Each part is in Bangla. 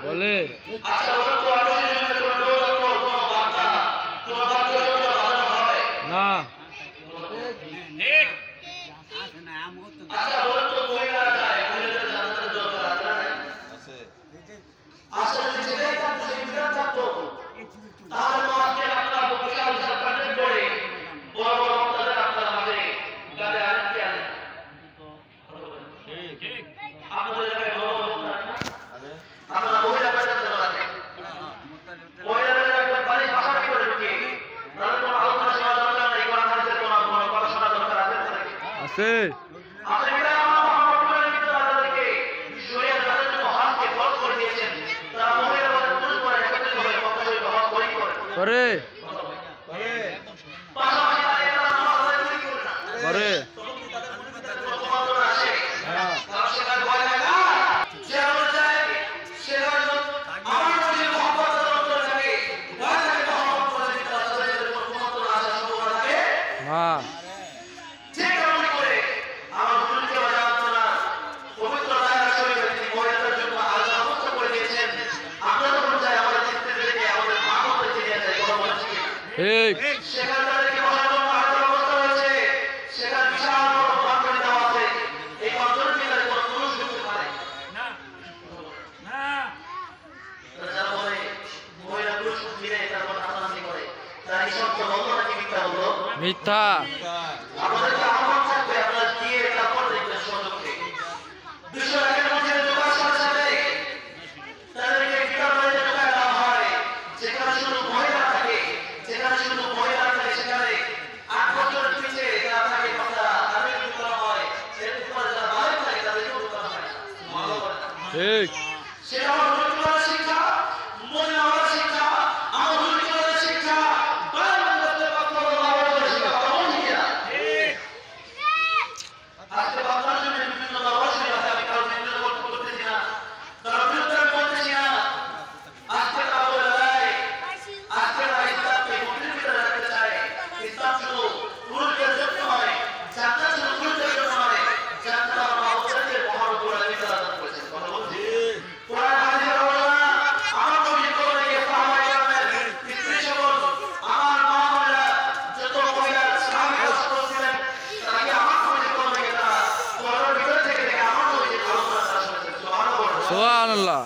বলে না আছে করে করে হ্যাঁ ঠিক মিথ্যা ঠিক সুবহানাল্লাহ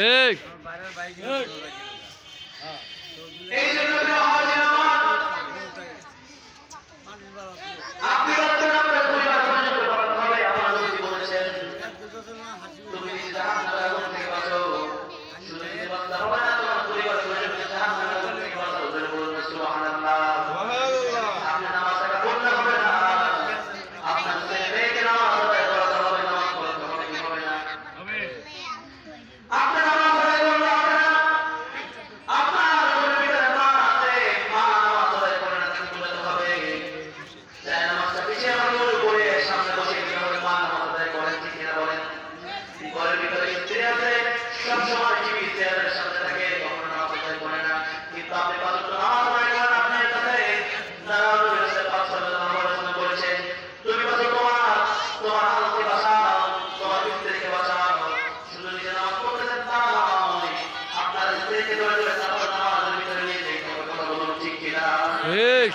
ঠিক আপনার ঘরের ভিতরে স্ত্রী আছে সব সময় টিভি চেয়ারের সাথে থাকে কখনো নামাজ আদায় করে না কিন্তু আপনি পাঁচ ওয়াক্ত নামাজ আদায় করেন আপনার কাছে দাঁড়ানো রয়েছে পাঁচ সাল্লাল্লাহু আলাইহি ওয়াসাল্লাম বলেছেন তুমি বলো তোমার আলোকে বাঁচাও তোমার স্ত্রীকে বাঁচাও শুধু নিজে নামাজ পড়তেছেন তা নয় আপনার স্ত্রীকে ধরে ধরে তারপর নামাজের ভিতরে নিয়ে যেতে হবে কথা বলুন ঠিক কিনা ঠিক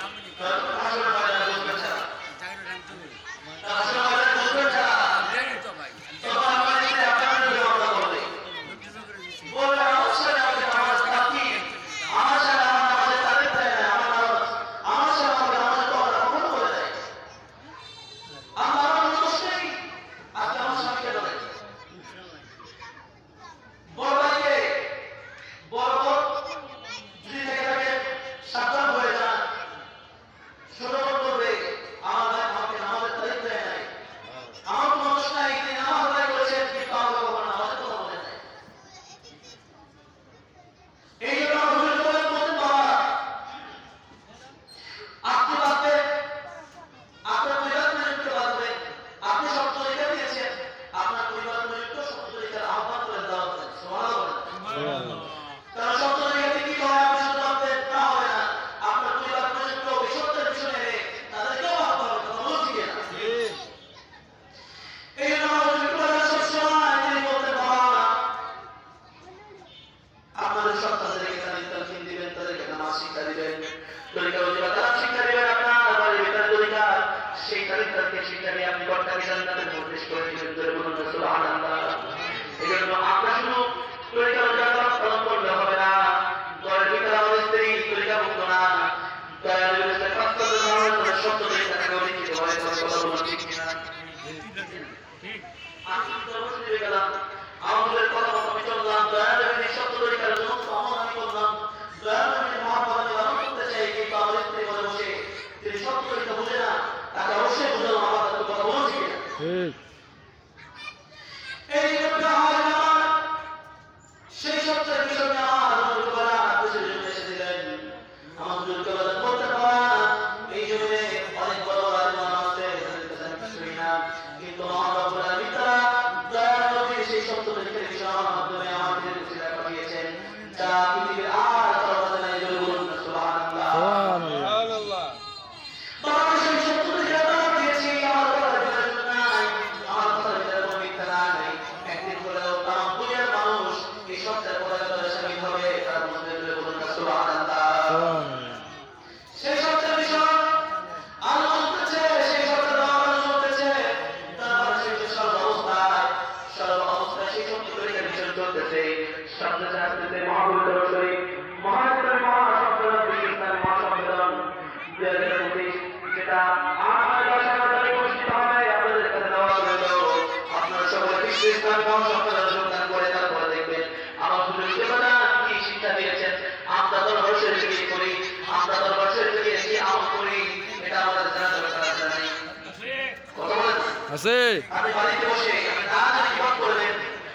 আছে আপনি বাড়িতে বসে আপনি না জানি কি করবেন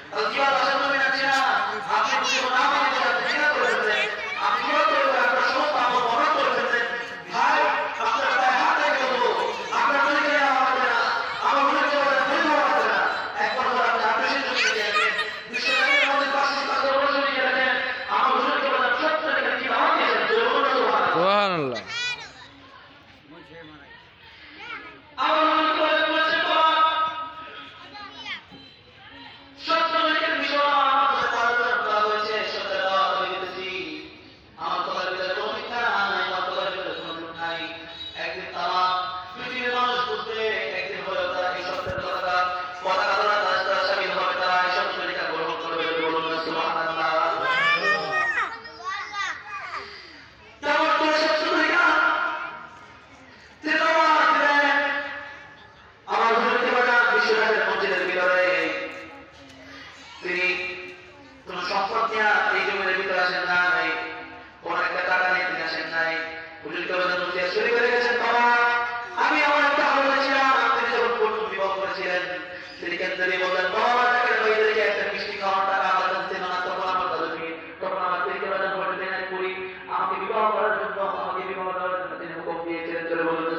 তাহলে কি ভাষা বলবেন না আপনি কিছু না বলে আপনি কি করবেন আপনি কি করবেন আপনার সমস্ত আমল বন্ধ করে ফেলবেন ভাই আপনার পায়ে হাত রেখে দেবো আপনার মনে করে হবে না আমার মনে করে ভুল হবে না একবার করে আপনি আদেশের জন্য দিয়ে দেবেন বিশ্বনাথের মধ্যে পাশে পাশে বসে নিয়ে রাখেন আমার মনে করে সত্য রেখে কি দাওয়াত দিয়েছেন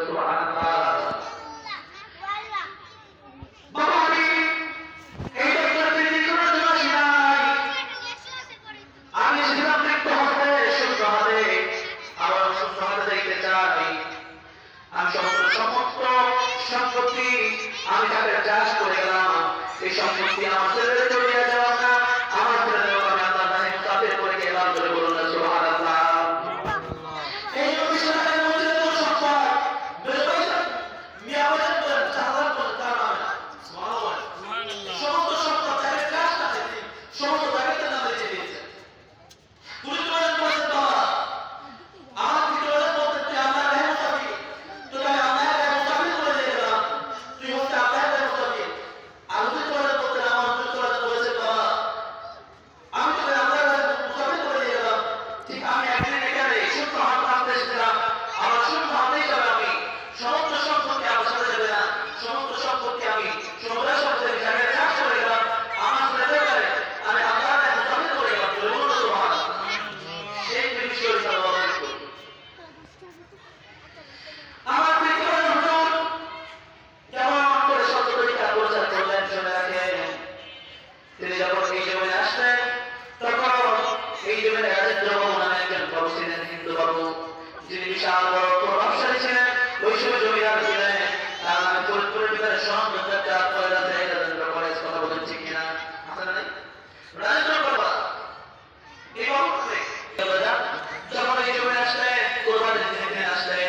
সুবহানাল্লাহ বাবা আমি এই রাজত্ব করবা এই মুহূর্তে যখন এই জমিনে আসলে কোরবানির দিনে আসলে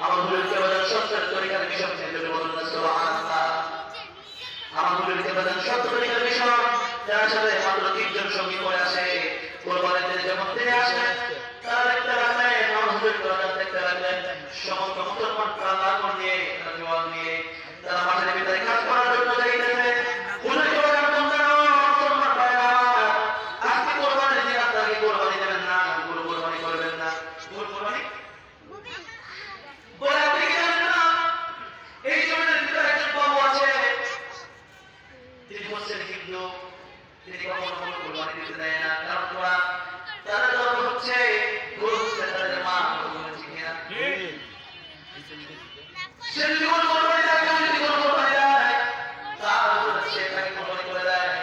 আমার হুজুরকে বাজার সত্তর তরিকার বিষয় থেকে বলুন সুবহানাল্লাহ। আমার হুজুরকে বাজার সত্তর তরিকার বিষয় যার সাথে মাত্র 3 জন সঙ্গী করে আসে কোরবানিতে যখন তিনি আসেন তারা দেখতে লাগলেন আমার হুজুরকে বাজার দেখতে লাগলেন সমস্ত মুসলমান প্রাণ নিয়ে জওয়ান নিয়ে তারা মাঠের ভিতরে কাজ করার জন্য যাইতেছে। হুজুরকে বাজার বললেন মুসলমান ভাইরা আজকে কোরবানির দিন আপনাকে কোরবানি দেবেন না, গরু কোরবানি করবেন না। গরু কোরবানি বলে আপনি কি জানেন না এই জমিনের ভিতরে একজন বাবু আছে, তিনি হচ্ছেন হিন্দু, তিনি কখনো কোনো কোরবানি দিতে দেয় না, কারণ তারা ধর্ম হচ্ছে গরু হচ্ছে তাদের মা, বলছি কিনা সে যদি কোনো কোরবানি দেয়, কেউ যদি কোনো কোরবানি দেয় তাহলে সে তাকে কোরবানি করে দেয়।